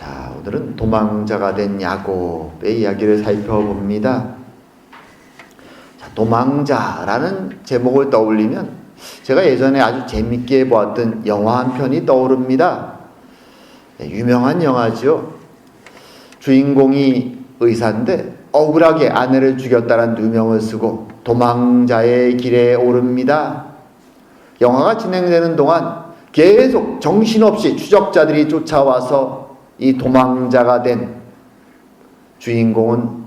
자, 오늘은 도망자가 된 야곱의 이야기를 살펴봅니다. 자, 도망자라는 제목을 떠올리면 제가 예전에 아주 재밌게 보았던 영화 한 편이 떠오릅니다. 유명한 영화죠. 주인공이 의사인데 억울하게 아내를 죽였다는 누명을 쓰고 도망자의 길에 오릅니다. 영화가 진행되는 동안 계속 정신없이 추적자들이 쫓아와서 이 도망자가 된 주인공은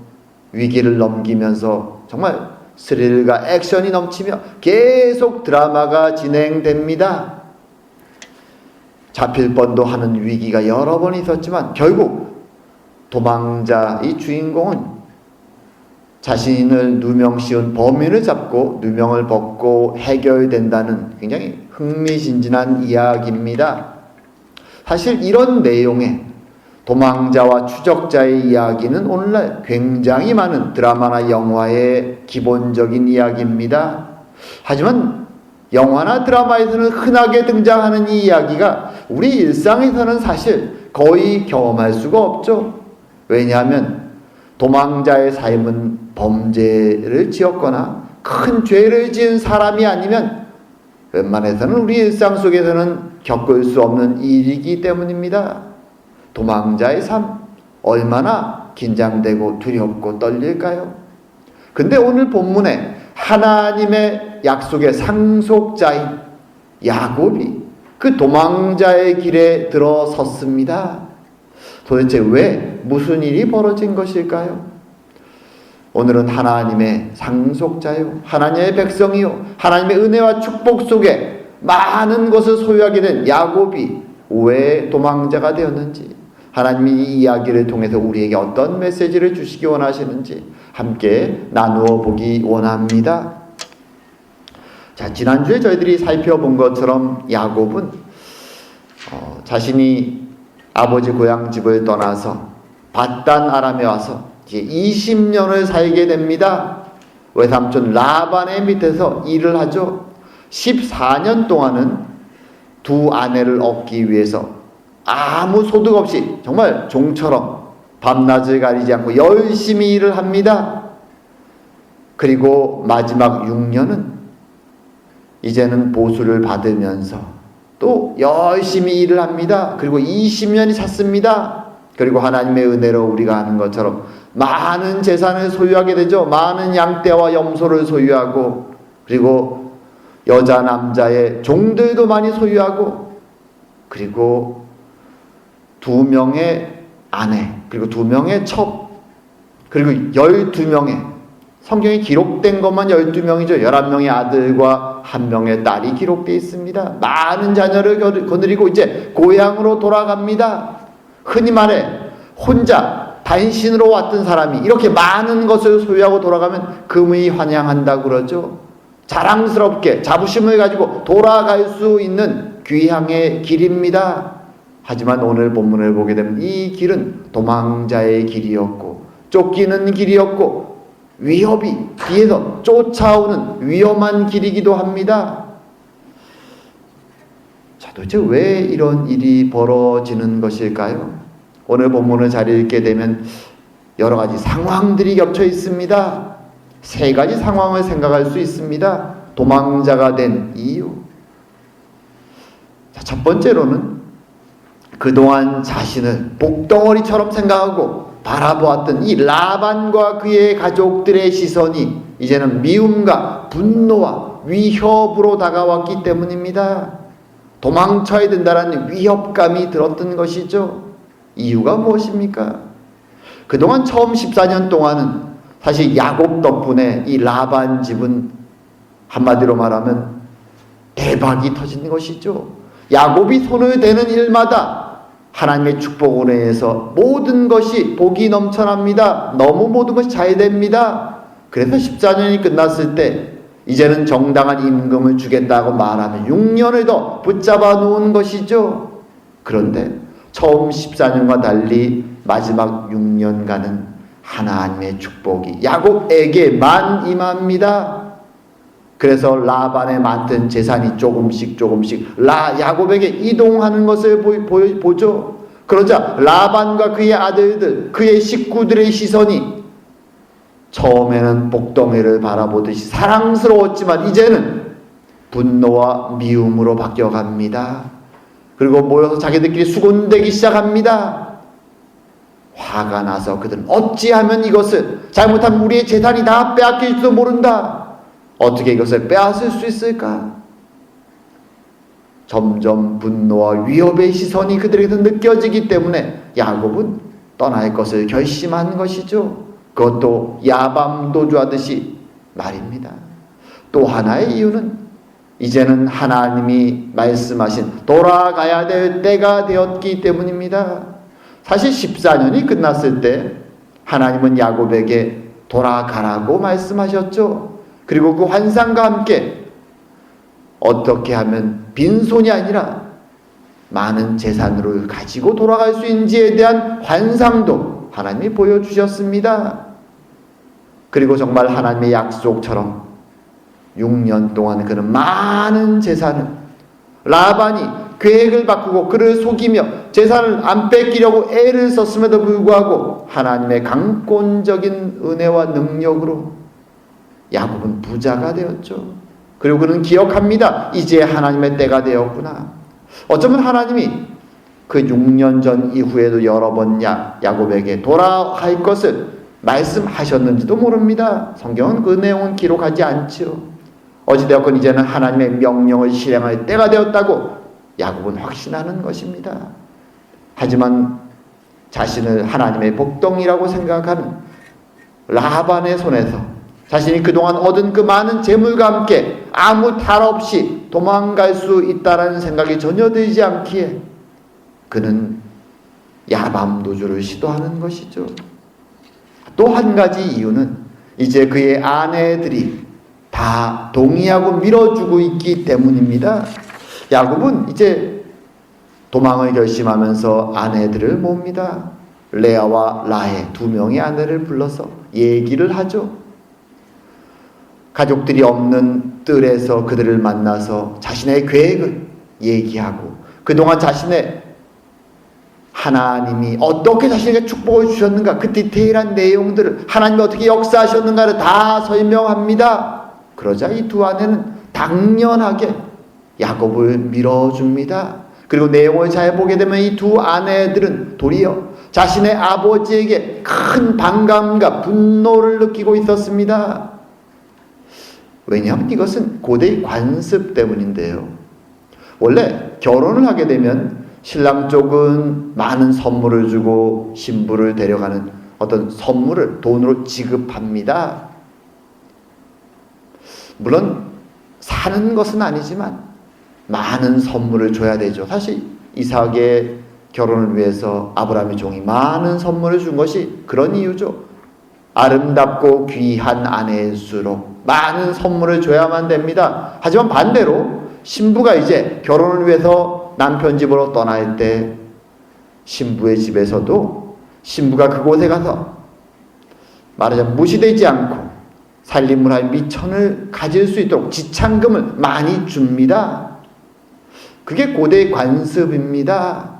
위기를 넘기면서 정말 스릴과 액션이 넘치며 계속 드라마가 진행됩니다. 잡힐 뻔도 하는 위기가 여러 번 있었지만 결국 도망자 이 주인공은 자신을 누명 씌운 범인을 잡고 누명을 벗고 해결된다는 굉장히 흥미진진한 이야기입니다. 사실 이런 내용의 도망자와 추적자의 이야기는 오늘날 굉장히 많은 드라마나 영화의 기본적인 이야기입니다. 하지만 영화나 드라마에서는 흔하게 등장하는 이 이야기가 우리 일상에서는 사실 거의 경험할 수가 없죠. 왜냐하면 도망자의 삶은 범죄를 지었거나 큰 죄를 지은 사람이 아니면 웬만해서는 우리 일상 속에서는 겪을 수 없는 일이기 때문입니다. 도망자의 삶 얼마나 긴장되고 두렵고 떨릴까요? 근데 오늘 본문에 하나님의 약속의 상속자인 야곱이 그 도망자의 길에 들어섰습니다. 도대체 왜 무슨 일이 벌어진 것일까요? 오늘은 하나님의 상속자요, 하나님의 백성이요, 하나님의 은혜와 축복 속에 많은 것을 소유하게 된 야곱이 왜 도망자가 되었는지, 하나님이 이 이야기를 통해서 우리에게 어떤 메시지를 주시기 원하시는지 함께 나누어 보기 원합니다. 자, 지난주에 저희들이 살펴본 것처럼 야곱은 자신이 아버지 고향 집을 떠나서 밧단 아람에 와서 이제 20년을 살게 됩니다. 외삼촌 라반의 밑에서 일을 하죠. 14년 동안은 두 아내를 얻기 위해서 아무 소득 없이 정말 종처럼 밤낮을 가리지 않고 열심히 일을 합니다. 그리고 마지막 6년은 이제는 보수를 받으면서 또 열심히 일을 합니다. 그리고 20년이 찼습니다. 그리고 하나님의 은혜로 우리가 아는 것처럼 많은 재산을 소유하게 되죠. 많은 양떼와 염소를 소유하고, 그리고 여자 남자의 종들도 많이 소유하고, 그리고 2명의 아내, 그리고 2명의 첩, 그리고 12명의, 성경에 기록된 것만 12명이죠. 11명의 아들과 1명의 딸이 기록되어 있습니다. 많은 자녀를 거느리고 이제 고향으로 돌아갑니다. 흔히 말해 혼자 단신으로 왔던 사람이 이렇게 많은 것을 소유하고 돌아가면 금이 환영한다고 그러죠. 자랑스럽게 자부심을 가지고 돌아갈 수 있는 귀향의 길입니다. 하지만 오늘 본문을 보게 되면 이 길은 도망자의 길이었고 쫓기는 길이었고 위협이 뒤에서 쫓아오는 위험한 길이기도 합니다. 자, 도대체 왜 이런 일이 벌어지는 것일까요? 오늘 본문을 잘 읽게 되면 여러 가지 상황들이 겹쳐 있습니다. 3가지 상황을 생각할 수 있습니다. 도망자가 된 이유. 자, 첫 번째로는 그동안 자신을 복덩어리처럼 생각하고 바라보았던 이 라반과 그의 가족들의 시선이 이제는 미움과 분노와 위협으로 다가왔기 때문입니다. 도망쳐야 된다는 위협감이 들었던 것이죠. 이유가 무엇입니까? 그동안 처음 14년 동안은 사실 야곱 덕분에 이 라반 집은 한마디로 말하면 대박이 터진 것이죠. 야곱이 손을 대는 일마다 하나님의 축복으로 인해서 모든 것이 복이 넘쳐납니다. 너무 모든 것이 잘 됩니다. 그래서 14년이 끝났을 때 이제는 정당한 임금을 주겠다고 말하면 6년을 더 붙잡아 놓은 것이죠. 그런데 처음 14년과 달리 마지막 6년간은 하나님의 축복이 야곱에게만 임합니다. 그래서 라반의 많던 재산이 조금씩 야곱에게 이동하는 것을 보죠. 그러자 라반과 그의 아들들, 그의 식구들의 시선이 처음에는 복덩이를 바라보듯이 사랑스러웠지만 이제는 분노와 미움으로 바뀌어갑니다. 그리고 모여서 자기들끼리 수군대기 시작합니다. 화가 나서 그들은 어찌하면 이것을, 잘못하면 우리의 재산이 다 빼앗길지도 모른다. 어떻게 이것을 빼앗을 수 있을까? 점점 분노와 위협의 시선이 그들에게서 느껴지기 때문에 야곱은 떠날 것을 결심한 것이죠. 그것도 야밤도주하듯이 말입니다. 또 하나의 이유는 이제는 하나님이 말씀하신 돌아가야 될 때가 되었기 때문입니다. 사실 14년이 끝났을 때 하나님은 야곱에게 돌아가라고 말씀하셨죠. 그리고 그 환상과 함께 어떻게 하면 빈손이 아니라 많은 재산을 가지고 돌아갈 수 있는지에 대한 환상도 하나님이 보여주셨습니다. 그리고 정말 하나님의 약속처럼 6년 동안 그는 많은 재산을, 라반이 계획을 바꾸고 그를 속이며 재산을 안 뺏기려고 애를 썼음에도 불구하고 하나님의 강권적인 은혜와 능력으로 야곱은 부자가 되었죠. 그리고 그는 기억합니다. 이제 하나님의 때가 되었구나. 어쩌면 하나님이 그 6년 전 이후에도 여러 번 야곱에게 돌아갈 것을 말씀하셨는지도 모릅니다. 성경은 그 내용은 기록하지 않지요. 어찌되었건 이제는 하나님의 명령을 실행할 때가 되었다고 야곱은 확신하는 것입니다. 하지만 자신을 하나님의 복덩이라고 생각하는 라반의 손에서 자신이 그동안 얻은 그 많은 재물과 함께 아무 탈 없이 도망갈 수 있다라는 생각이 전혀 들지 않기에 그는 야밤도주를 시도하는 것이죠. 또 한 가지 이유는 이제 그의 아내들이 다 동의하고 밀어주고 있기 때문입니다. 야곱은 이제 도망을 결심하면서 아내들을 몹니다. 레아와 라헬 두 명의 아내를 불러서 얘기를 하죠. 가족들이 없는 뜰에서 그들을 만나서 자신의 계획을 얘기하고 그동안 자신의 하나님이 어떻게 자신에게 축복을 주셨는가, 그 디테일한 내용들을, 하나님이 어떻게 역사하셨는가를 다 설명합니다. 그러자 이 두 아내는 당연하게 야곱을 밀어줍니다. 그리고 내용을 잘 보게 되면 이 두 아내들은 도리어 자신의 아버지에게 큰 반감과 분노를 느끼고 있었습니다. 왜냐하면 이것은 고대의 관습 때문인데요. 원래 결혼을 하게 되면 신랑 쪽은 많은 선물을 주고 신부를 데려가는 어떤 선물을 돈으로 지급합니다. 물론 사는 것은 아니지만 많은 선물을 줘야 되죠. 사실 이삭의 결혼을 위해서 아브라함의 종이 많은 선물을 준 것이 그런 이유죠. 아름답고 귀한 아내일수록 많은 선물을 줘야만 됩니다. 하지만 반대로 신부가 이제 결혼을 위해서 남편 집으로 떠날 때 신부의 집에서도 신부가 그곳에 가서 말하자면 무시되지 않고 살림을 할 미천을 가질 수 있도록 지참금을 많이 줍니다. 그게 고대의 관습입니다.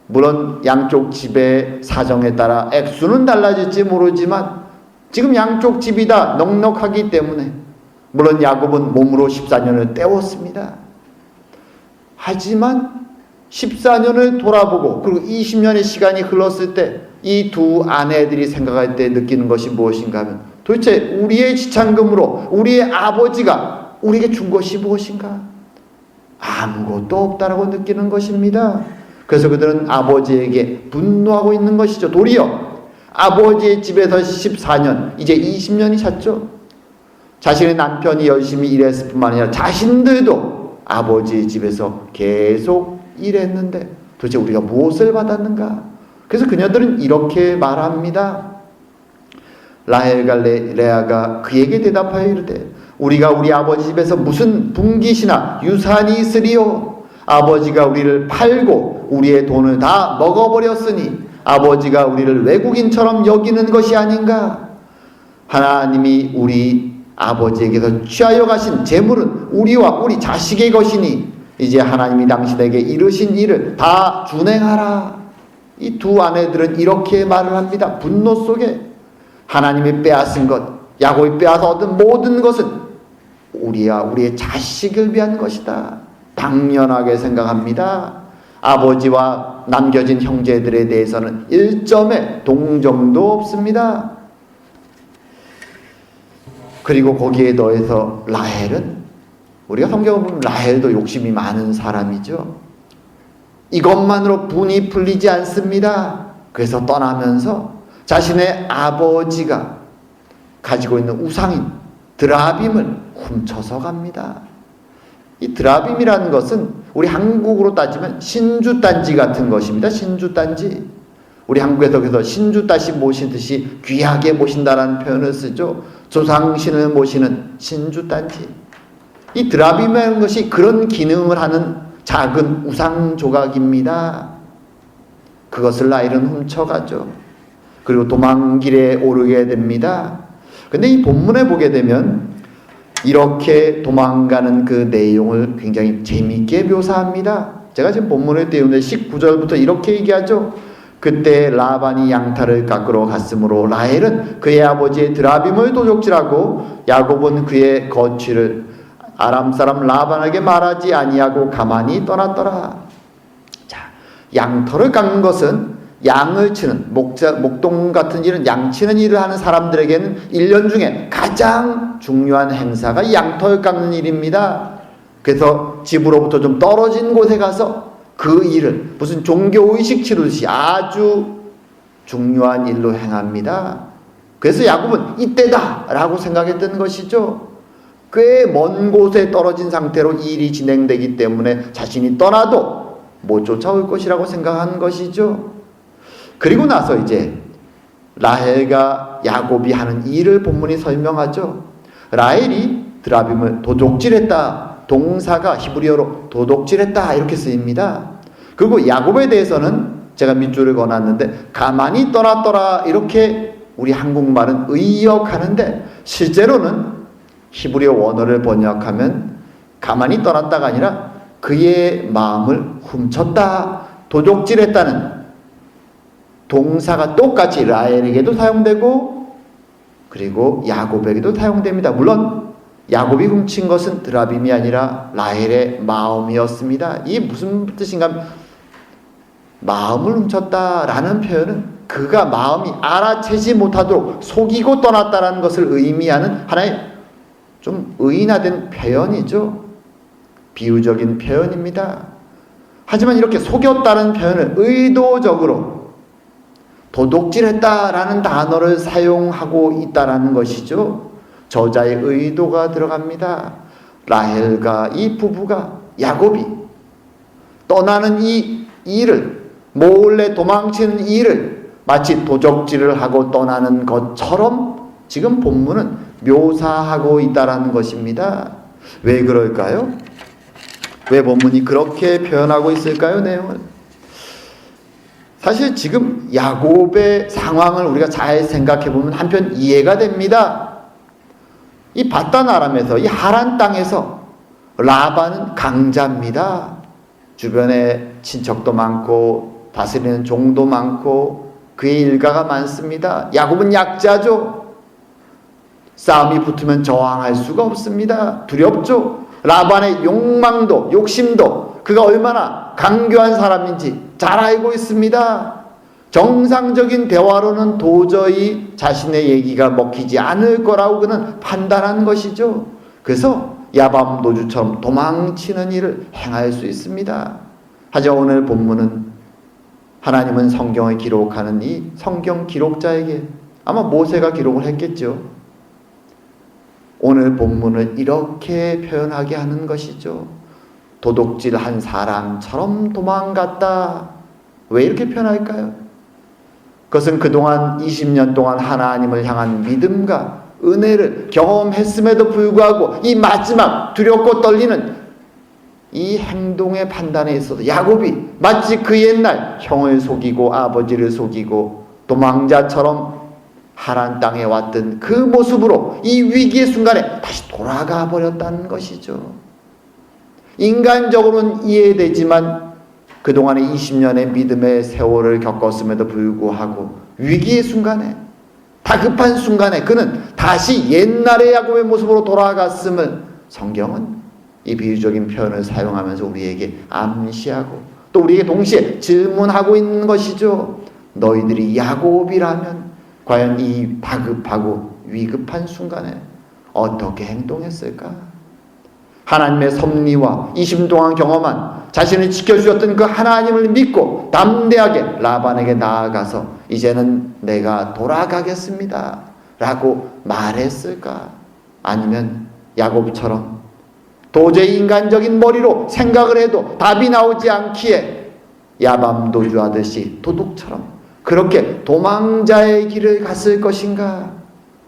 물론 양쪽 집의 사정에 따라 액수는 달라질지 모르지만 지금 양쪽 집이 다 넉넉하기 때문에 물론 야곱은 몸으로 14년을 때웠습니다. 하지만 14년을 돌아보고 그리고 20년의 시간이 흘렀을 때 이 두 아내들이 생각할 때 느끼는 것이 무엇인가 하면 도대체 우리의 지참금으로 우리의 아버지가 우리에게 준 것이 무엇인가? 아무것도 없다라고 느끼는 것입니다. 그래서 그들은 아버지에게 분노하고 있는 것이죠. 도리어 아버지의 집에서 14년, 이제 20년이 찼죠. 자신의 남편이 열심히 일했을 뿐만 아니라 자신들도 아버지의 집에서 계속 일했는데 도대체 우리가 무엇을 받았는가? 그래서 그녀들은 이렇게 말합니다. 라헬과 레아가 그에게 대답하여 이르되 우리가 우리 아버지 집에서 무슨 분깃이나 유산이 있으리요? 아버지가 우리를 팔고 우리의 돈을 다 먹어버렸으니 아버지가 우리를 외국인처럼 여기는 것이 아닌가? 하나님이 우리 아버지에게서 취하여 가신 재물은 우리와 우리 자식의 것이니 이제 하나님이 당신에게 이르신 일을 다 준행하라. 이 두 아내들은 이렇게 말을 합니다. 분노 속에 하나님이 빼앗은 것, 야곱이 빼앗아 얻은 모든 것은 우리의 자식을 위한 것이다. 당연하게 생각합니다. 아버지와 남겨진 형제들에 대해서는 1점의 동정도 없습니다. 그리고 거기에 더해서 라헬은, 우리가 성경을 보면 라헬도 욕심이 많은 사람이죠. 이것만으로 분이 풀리지 않습니다. 그래서 떠나면서 자신의 아버지가 가지고 있는 우상인 드라빔을 훔쳐서 갑니다. 이 드라빔이라는 것은 우리 한국으로 따지면 신주단지 같은 것입니다. 신주단지. 우리 한국에서 그래서 신주다시 모시듯이 귀하게 모신다라는 표현을 쓰죠. 조상신을 모시는 신주단지. 이 드라빔이라는 것이 그런 기능을 하는 작은 우상 조각입니다. 그것을 라헬은 훔쳐가죠. 그리고 도망길에 오르게 됩니다. 근데 이 본문에 보게 되면 이렇게 도망가는 그 내용을 굉장히 재미있게 묘사합니다. 제가 지금 본문을 띄우는데 19절부터 이렇게 얘기하죠. 그때 라반이 양털을 깎으러 갔으므로 라헬은 그의 아버지의 드라빔을 도적질하고 야곱은 그의 거취를 아람 사람 라반에게 말하지 아니하고 가만히 떠났더라. 자, 양털을 깎는 것은 양을 치는 목동 같은 일은 양치는 일을 하는 사람들에게는 1년 중에 가장 중요한 행사가 양털 깎는 일입니다. 그래서 집으로부터 좀 떨어진 곳에 가서 그 일을 무슨 종교의식 치르듯이 아주 중요한 일로 행합니다. 그래서 야곱은 이때다 라고 생각했던 것이죠. 꽤 먼 곳에 떨어진 상태로 일이 진행되기 때문에 자신이 떠나도 못 쫓아올 것이라고 생각한 것이죠. 그리고 나서 이제 라헬과 야곱이 하는 일을 본문이 설명하죠. 라헬이 드라빔을 도둑질했다. 동사가 히브리어로 도둑질했다 이렇게 쓰입니다. 그리고 야곱에 대해서는 제가 밑줄을 그어놨는데 가만히 떠났더라 이렇게 우리 한국말은 의역하는데 실제로는 히브리어 원어를 번역하면 가만히 떠났다가 아니라 그의 마음을 훔쳤다, 도둑질했다는 동사가 똑같이 라헬에게도 사용되고 그리고 야곱에게도 사용됩니다. 물론 야곱이 훔친 것은 드라빔이 아니라 라헬의 마음이었습니다. 이게 무슨 뜻인가 하면 마음을 훔쳤다라는 표현은 그가 마음이 알아채지 못하도록 속이고 떠났다라는 것을 의미하는 하나의 좀 의인화된 표현이죠. 비유적인 표현입니다. 하지만 이렇게 속였다는 표현을 의도적으로 도둑질했다라는 단어를 사용하고 있다라는 것이죠. 저자의 의도가 들어갑니다. 라헬과 이 부부가 야곱이 떠나는 이 일을 몰래 도망치는 일을 마치 도적질을 하고 떠나는 것처럼 지금 본문은 묘사하고 있다라는 것입니다. 왜 그럴까요? 왜 본문이 그렇게 표현하고 있을까요? 내용을 사실 지금 야곱의 상황을 우리가 잘 생각해 보면 한편 이해가 됩니다. 이 바단 아람에서 이 하란 땅에서 라반은 강자입니다. 주변에 친척도 많고 다스리는 종도 많고 그의 일가가 많습니다. 야곱은 약자죠. 싸움이 붙으면 저항할 수가 없습니다. 두렵죠. 라반의 욕망도 욕심도 그가 얼마나 강교한 사람인지 잘 알고 있습니다. 정상적인 대화로는 도저히 자신의 얘기가 먹히지 않을 거라고 그는 판단한 것이죠. 그래서 야밤노주처럼 도망치는 일을 행할 수 있습니다. 하지만 오늘 본문은 하나님은 성경을 기록하는 이 성경 기록자에게 아마 모세가 기록을 했겠죠. 오늘 본문을 이렇게 표현하게 하는 것이죠. 도둑질한 사람처럼 도망갔다. 왜 이렇게 표현할까요? 그것은 그동안 20년 동안 하나님을 향한 믿음과 은혜를 경험했음에도 불구하고 이 마지막 두렵고 떨리는 이 행동의 판단에 있어서 야곱이 마치 그 옛날 형을 속이고 아버지를 속이고 도망자처럼 하란 땅에 왔던 그 모습으로 이 위기의 순간에 다시 돌아가 버렸다는 것이죠. 인간적으로는 이해되지만 그동안의 20년의 믿음의 세월을 겪었음에도 불구하고 위기의 순간에, 다급한 순간에 그는 다시 옛날의 야곱의 모습으로 돌아갔음을 성경은 이 비유적인 표현을 사용하면서 우리에게 암시하고 또 우리에게 동시에 질문하고 있는 것이죠. 너희들이 야곱이라면 과연 이 다급하고 위급한 순간에 어떻게 행동했을까? 하나님의 섭리와 20년 동안 경험한 자신을 지켜주셨던 그 하나님을 믿고 담대하게 라반에게 나아가서 이제는 내가 돌아가겠습니다 라고 말했을까? 아니면 야곱처럼 도저히 인간적인 머리로 생각을 해도 답이 나오지 않기에 야밤도주하듯이 도둑처럼 그렇게 도망자의 길을 갔을 것인가?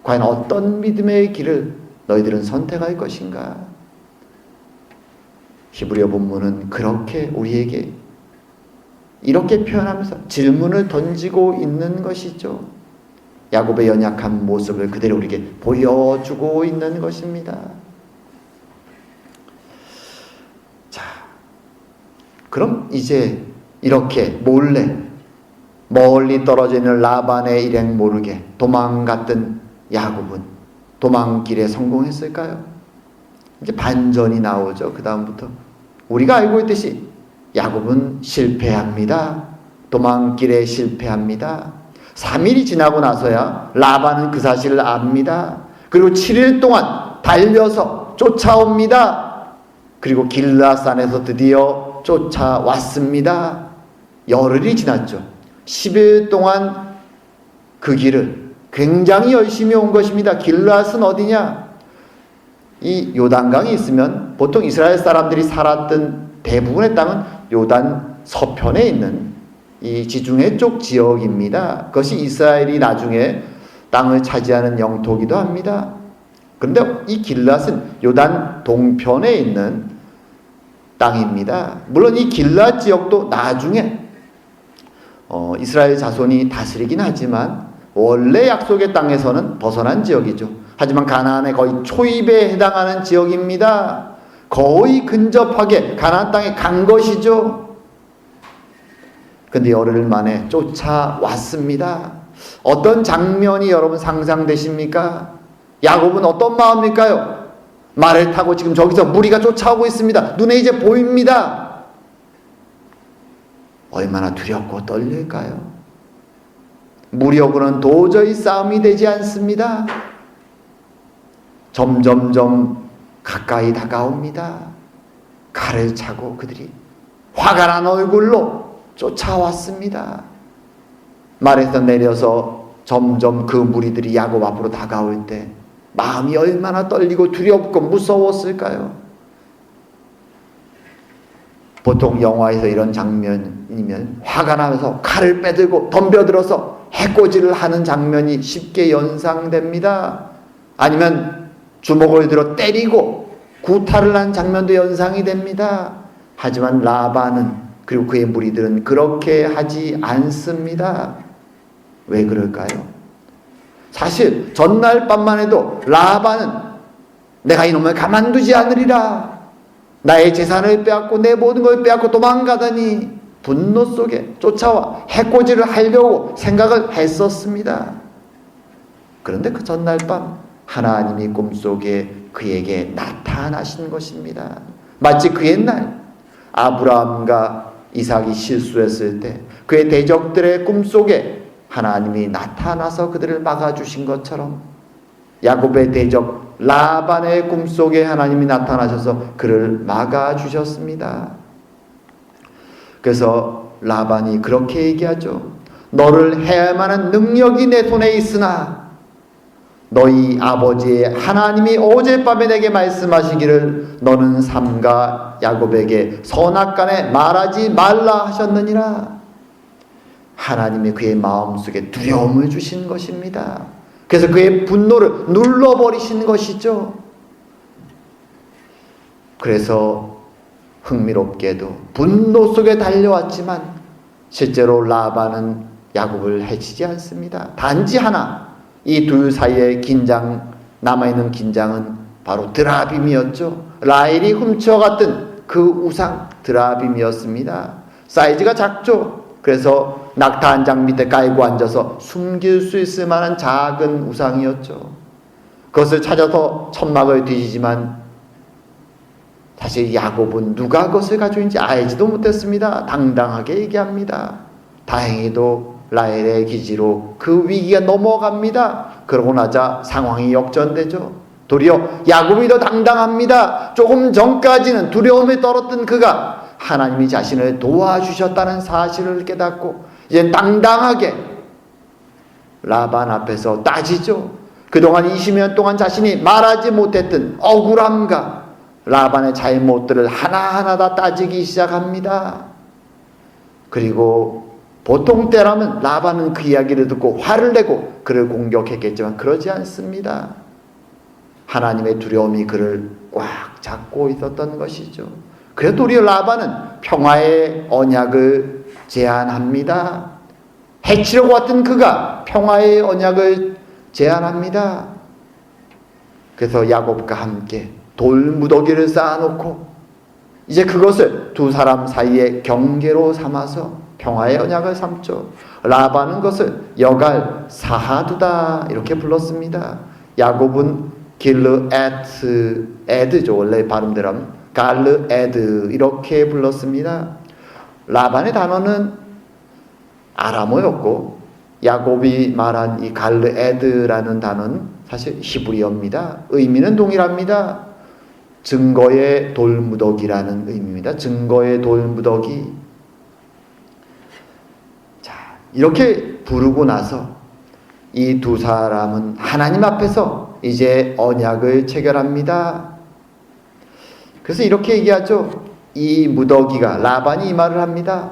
과연 어떤 믿음의 길을 너희들은 선택할 것인가? 히브리어 본문은 그렇게 우리에게 이렇게 표현하면서 질문을 던지고 있는 것이죠. 야곱의 연약한 모습을 그대로 우리에게 보여주고 있는 것입니다. 자, 그럼 이제 이렇게 몰래 멀리 떨어져 있는 라반의 일행 모르게 도망갔던 야곱은 도망길에 성공했을까요? 이제 반전이 나오죠. 그 다음부터 우리가 알고 있듯이 야곱은 실패합니다. 도망길에 실패합니다. 3일이 지나고 나서야 라반은 그 사실을 압니다. 그리고 7일 동안 달려서 쫓아옵니다. 그리고 길라산에서 드디어 쫓아왔습니다. 열흘이 지났죠. 10일 동안 그 길을 굉장히 열심히 온 것입니다. 길라스는 어디냐? 이 요단강이 있으면 보통 이스라엘 사람들이 살았던 대부분의 땅은 요단 서편에 있는 이 지중해 쪽 지역입니다. 그것이 이스라엘이 나중에 땅을 차지하는 영토이기도 합니다. 그런데 이 길랏은 요단 동편에 있는 땅입니다. 물론 이 길랏 지역도 나중에 이스라엘 자손이 다스리긴 하지만 원래 약속의 땅에서는 벗어난 지역이죠. 하지만 가나안의 거의 초입에 해당하는 지역입니다. 거의 근접하게 가나안 땅에 간 것이죠. 근데 열흘 만에 쫓아왔습니다. 어떤 장면이 여러분 상상되십니까? 야곱은 어떤 마음일까요? 말을 타고 지금 저기서 무리가 쫓아오고 있습니다. 눈에 이제 보입니다. 얼마나 두렵고 떨릴까요? 무리하고는 도저히 싸움이 되지 않습니다. 점점점 가까이 다가옵니다. 칼을 차고 그들이 화가 난 얼굴로 쫓아왔습니다. 말에서 내려서 점점 그 무리들이 야곱 앞으로 다가올 때 마음이 얼마나 떨리고 두렵고 무서웠을까요? 보통 영화에서 이런 장면이면 화가 나면서 칼을 빼들고 덤벼들어서 해코지를 하는 장면이 쉽게 연상됩니다. 아니면 주먹을 들어 때리고 구타를 한 장면도 연상이 됩니다. 하지만 라반은 그리고 그의 무리들은 그렇게 하지 않습니다. 왜 그럴까요? 사실 전날 밤만 해도 라반은 내가 이놈을 가만두지 않으리라, 나의 재산을 빼앗고 내 모든 걸 빼앗고 도망가다니 분노 속에 쫓아와 해코지를 하려고 생각을 했었습니다. 그런데 그 전날 밤 하나님이 꿈속에 그에게 나타나신 것입니다. 마치 그 옛날 아브라함과 이삭이 실수했을 때 그의 대적들의 꿈속에 하나님이 나타나서 그들을 막아주신 것처럼 야곱의 대적 라반의 꿈속에 하나님이 나타나셔서 그를 막아주셨습니다. 그래서 라반이 그렇게 얘기하죠. 너를 해할 만한 능력이 내 손에 있으나 너희 아버지의 하나님이 어젯밤에 내게 말씀하시기를 너는 삼가 야곱에게 선악간에 말하지 말라 하셨느니라. 하나님이 그의 마음속에 두려움을 주신 것입니다. 그래서 그의 분노를 눌러버리신 것이죠. 그래서 흥미롭게도 분노 속에 달려왔지만 실제로 라반은 야곱을 해치지 않습니다. 단지 하나, 이 둘 사이에 남아있는 긴장은 바로 드라빔이었죠. 라헬이 훔쳐갔던 그 우상 드라빔이었습니다. 사이즈가 작죠. 그래서 낙타 한 장 밑에 깔고 앉아서 숨길 수 있을 만한 작은 우상이었죠. 그것을 찾아서 천막을 뒤지지만 사실 야곱은 누가 그것을 가지고 있는지 알지도 못했습니다. 당당하게 얘기합니다. 다행히도 라헬의 기지로 그 위기가 넘어갑니다. 그러고 나자 상황이 역전되죠. 도리어 야곱이 더 당당합니다. 조금 전까지는 두려움에 떨었던 그가 하나님이 자신을 도와주셨다는 사실을 깨닫고 이제 당당하게 라반 앞에서 따지죠. 그동안 20년 동안 자신이 말하지 못했던 억울함과 라반의 잘못들을 하나하나 다 따지기 시작합니다. 그리고 보통 때라면 라반은 그 이야기를 듣고 화를 내고 그를 공격했겠지만 그러지 않습니다. 하나님의 두려움이 그를 꽉 잡고 있었던 것이죠. 그래서 도리어 라반은 평화의 언약을 제안합니다. 해치려고 왔던 그가 평화의 언약을 제안합니다. 그래서 야곱과 함께 돌무더기를 쌓아놓고 이제 그것을 두 사람 사이의 경계로 삼아서 평화의 언약을 삼죠. 라반은 그것을 여갈 사하두다 이렇게 불렀습니다. 야곱은 에드죠. 원래 발음대로 하면 갈르에드 이렇게 불렀습니다. 라반의 단어는 아람어였고 야곱이 말한 이 갈르에드라는 단어는 사실 히브리어입니다. 의미는 동일합니다. 증거의 돌무더기라는 의미입니다. 증거의 돌무더기. 자, 이렇게 부르고 나서 이 두 사람은 하나님 앞에서 이제 언약을 체결합니다. 그래서 이렇게 얘기하죠. 이 무더기가, 라반이 이 말을 합니다.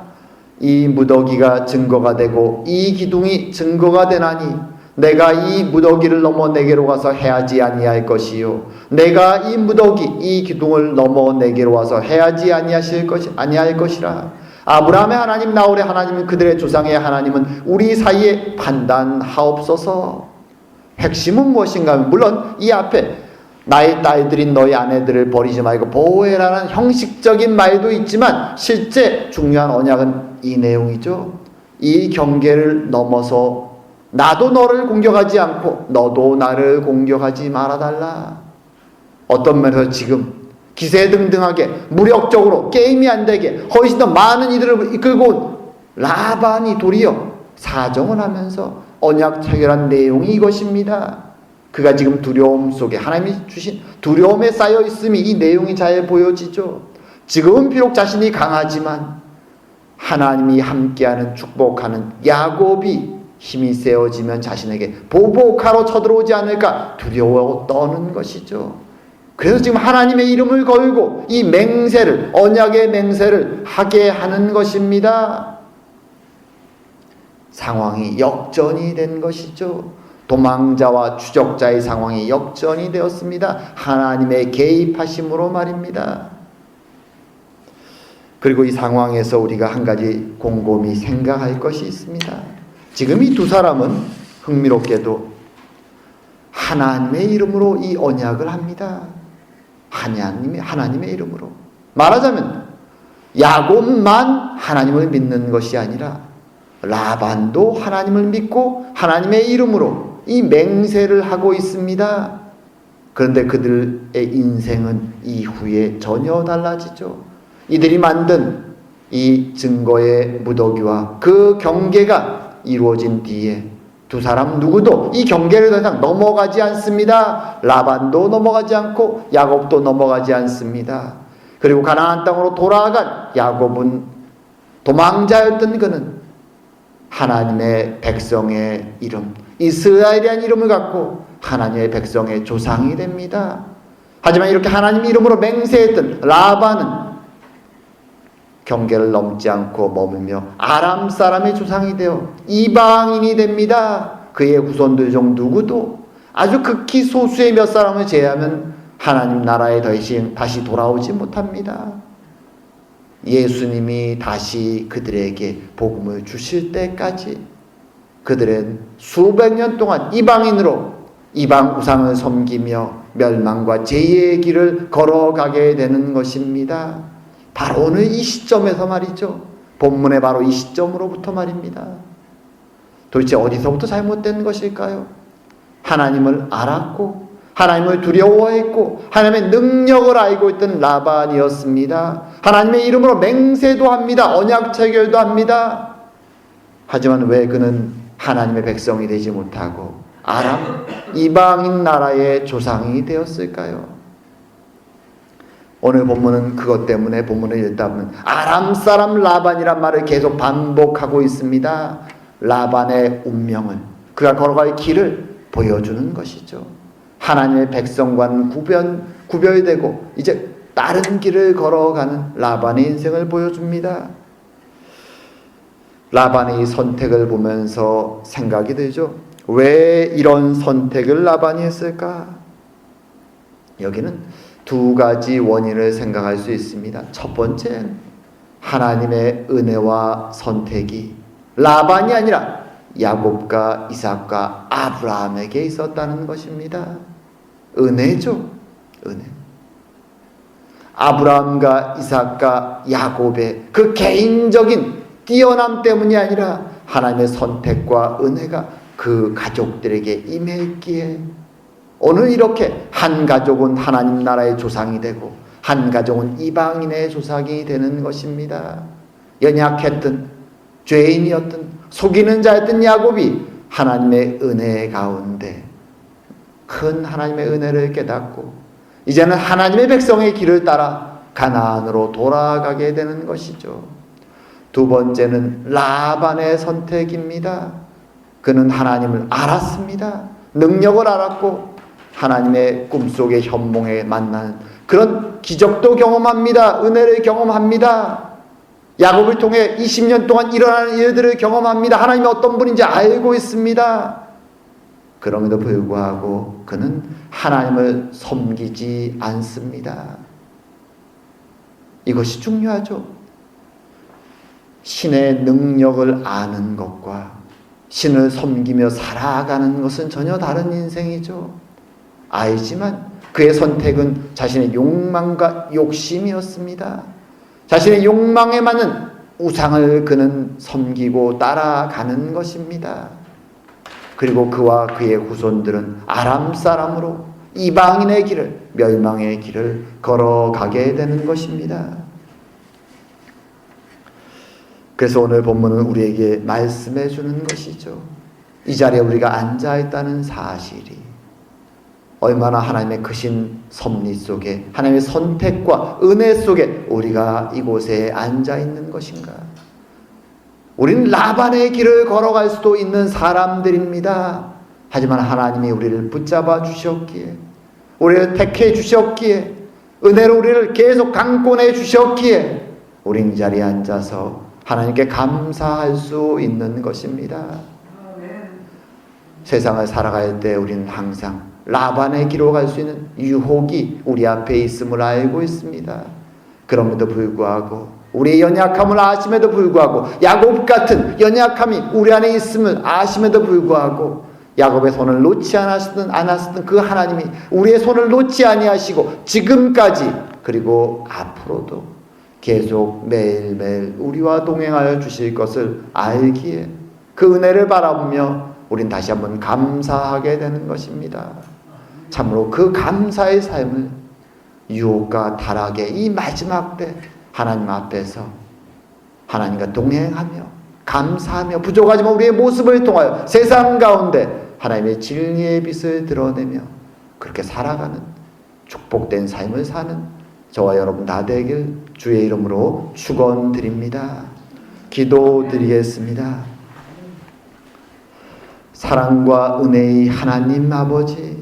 이 무더기가 증거가 되고 이 기둥이 증거가 되나니 내가 이 무더기를 넘어 내게로 가서 해하지 아니할 것이요 내가 이 무더기 이 기둥을 넘어 내게로 와서 해하지 아니할 것이라. 아브라함의 하나님 나홀의 하나님은 그들의 조상의 하나님은 우리 사이에 판단하옵소서. 핵심은 무엇인가 하면 물론 이 앞에 나의 딸들인 너희 아내들을 버리지 말고 보호해라는 형식적인 말도 있지만 실제 중요한 언약은 이 내용이죠. 이 경계를 넘어서 나도 너를 공격하지 않고 너도 나를 공격하지 말아달라. 어떤 면에서 지금 기세등등하게 무력적으로 게임이 안 되게 훨씬 더 많은 이들을 이끌고 온 라반이 도리어 사정을 하면서 언약 체결한 내용이 이것입니다. 그가 지금 두려움 속에 하나님이 주신 두려움에 쌓여 있음이 이 내용이 잘 보여지죠. 지금은 비록 자신이 강하지만 하나님이 함께하는 축복하는 야곱이 힘이 세워지면 자신에게 보복하러 쳐들어오지 않을까 두려워 떠는 것이죠. 그래서 지금 하나님의 이름을 걸고 이 맹세를 언약의 맹세를 하게 하는 것입니다. 상황이 역전이 된 것이죠. 도망자와 추적자의 상황이 역전이 되었습니다. 하나님의 개입하심으로 말입니다. 그리고 이 상황에서 우리가 한 가지 곰곰이 생각할 것이 있습니다. 지금 이 두 사람은 흥미롭게도 하나님의 이름으로 이 언약을 합니다. 하나님의 이름으로. 말하자면 야곱만 하나님을 믿는 것이 아니라 라반도 하나님을 믿고 하나님의 이름으로 이 맹세를 하고 있습니다. 그런데 그들의 인생은 이후에 전혀 달라지죠. 이들이 만든 이 증거의 무더기와 그 경계가 이루어진 뒤에 두 사람 누구도 이 경계를 더 이상 넘어가지 않습니다. 라반도 넘어가지 않고 야곱도 넘어가지 않습니다. 그리고 가나안 땅으로 돌아간 야곱은 도망자였던 그는 하나님의 백성의 이름 이스라엘이라는 이름을 갖고 하나님의 백성의 조상이 됩니다. 하지만 이렇게 하나님 이름으로 맹세했던 라반은 경계를 넘지 않고 머물며 아람 사람의 조상이 되어 이방인이 됩니다. 그의 후손들 중 누구도 아주 극히 소수의 몇 사람을 제외하면 하나님 나라에 다시 돌아오지 못합니다. 예수님이 다시 그들에게 복음을 주실 때까지 그들은 수백 년 동안 이방인으로 이방 우상을 섬기며 멸망과 죄의 길을 걸어가게 되는 것입니다. 바로 오늘 이 시점에서 말이죠. 본문의 바로 이 시점으로부터 말입니다. 도대체 어디서부터 잘못된 것일까요? 하나님을 알았고 하나님을 두려워했고 하나님의 능력을 알고 있던 라반이었습니다. 하나님의 이름으로 맹세도 합니다. 언약 체결도 합니다. 하지만 왜 그는 하나님의 백성이 되지 못하고 아람 이방인 나라의 조상이 되었을까요? 오늘 본문은 그것 때문에 본문을 읽다 보면 아람 사람 라반이란 말을 계속 반복하고 있습니다. 라반의 운명을, 그가 걸어갈 길을 보여주는 것이죠. 하나님의 백성과는 구별되고 이제 다른 길을 걸어가는 라반의 인생을 보여줍니다. 라반의 선택을 보면서 생각이 들죠. 왜 이런 선택을 라반이 했을까? 여기는 두 가지 원인을 생각할 수 있습니다. 첫 번째는 하나님의 은혜와 선택이 라반이 아니라 야곱과 이삭과 아브라함에게 있었다는 것입니다. 은혜죠. 은혜. 아브라함과 이삭과 야곱의 그 개인적인 뛰어남 때문이 아니라 하나님의 선택과 은혜가 그 가족들에게 임했기에 오늘 이렇게 한 가족은 하나님 나라의 조상이 되고 한 가족은 이방인의 조상이 되는 것입니다. 연약했던 죄인이었던 속이는 자였던 야곱이 하나님의 은혜 가운데 큰 하나님의 은혜를 깨닫고 이제는 하나님의 백성의 길을 따라 가나안으로 돌아가게 되는 것이죠. 두 번째는 라반의 선택입니다. 그는 하나님을 알았습니다. 능력을 알았고 하나님의 꿈속의 현몽에 만나는 그런 기적도 경험합니다. 은혜를 경험합니다. 야곱을 통해 20년 동안 일어나는 일들을 경험합니다. 하나님이 어떤 분인지 알고 있습니다. 그럼에도 불구하고 그는 하나님을 섬기지 않습니다. 이것이 중요하죠. 신의 능력을 아는 것과 신을 섬기며 살아가는 것은 전혀 다른 인생이죠. 알지만 그의 선택은 자신의 욕망과 욕심이었습니다. 자신의 욕망에 맞는 우상을 그는 섬기고 따라가는 것입니다. 그리고 그와 그의 후손들은 아람 사람으로 이방인의 길을, 멸망의 길을 걸어가게 되는 것입니다. 그래서 오늘 본문은 우리에게 말씀해 주는 것이죠. 이 자리에 우리가 앉아 있다는 사실이 얼마나 하나님의 크신 섭리 속에 하나님의 선택과 은혜 속에 우리가 이곳에 앉아 있는 것인가. 우리는 라반의 길을 걸어갈 수도 있는 사람들입니다. 하지만 하나님이 우리를 붙잡아 주셨기에, 우리를 택해 주셨기에, 은혜로 우리를 계속 강권해 주셨기에 우린 이 자리에 앉아서 하나님께 감사할 수 있는 것입니다. 세상을 살아갈 때 우리는 항상 라반의 길로 갈 수 있는 유혹이 우리 앞에 있음을 알고 있습니다. 그럼에도 불구하고 우리의 연약함을 아심에도 불구하고 야곱 같은 연약함이 우리 안에 있음을 아심에도 불구하고 야곱의 손을 놓지 않았던 그 하나님이 우리의 손을 놓지 아니하시고 지금까지 그리고 앞으로도 계속 매일매일 우리와 동행하여 주실 것을 알기에 그 은혜를 바라보며 우린 다시 한번 감사하게 되는 것입니다. 참으로 그 감사의 삶을 유혹과 타락의 이 마지막 때 하나님 앞에서 하나님과 동행하며 감사하며 부족하지만 우리의 모습을 통하여 세상 가운데 하나님의 진리의 빛을 드러내며 그렇게 살아가는 축복된 삶을 사는 저와 여러분 다 되길 주의 이름으로 축원드립니다. 기도드리겠습니다. 사랑과 은혜의 하나님 아버지,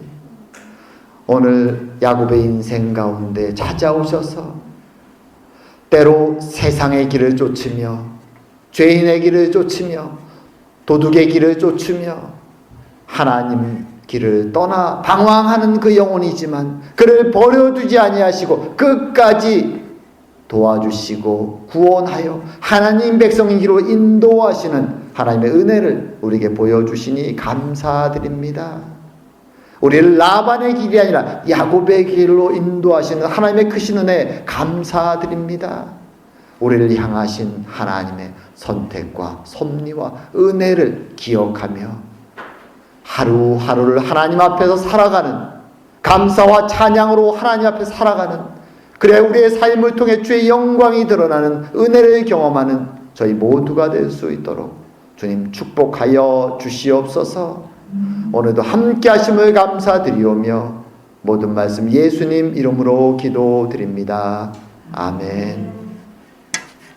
오늘 야곱의 인생 가운데 찾아오셔서 때로 세상의 길을 쫓으며 죄인의 길을 쫓으며 도둑의 길을 쫓으며 하나님 길을 떠나 방황하는 그 영혼이지만 그를 버려두지 아니하시고 끝까지 도와주시고 구원하여 하나님 백성의 길로 인도하시는 하나님의 은혜를 우리에게 보여주시니 감사드립니다. 우리를 라반의 길이 아니라 야곱의 길로 인도하시는 하나님의 크신 은혜 감사드립니다. 우리를 향하신 하나님의 선택과 섭리와 은혜를 기억하며 하루하루를 하나님 앞에서 살아가는, 감사와 찬양으로 하나님 앞에 살아가는, 그래 우리의 삶을 통해 주의 영광이 드러나는 은혜를 경험하는 저희 모두가 될 수 있도록 주님 축복하여 주시옵소서. 오늘도 함께 하심을 감사드리오며 모든 말씀 예수님 이름으로 기도드립니다. 아멘.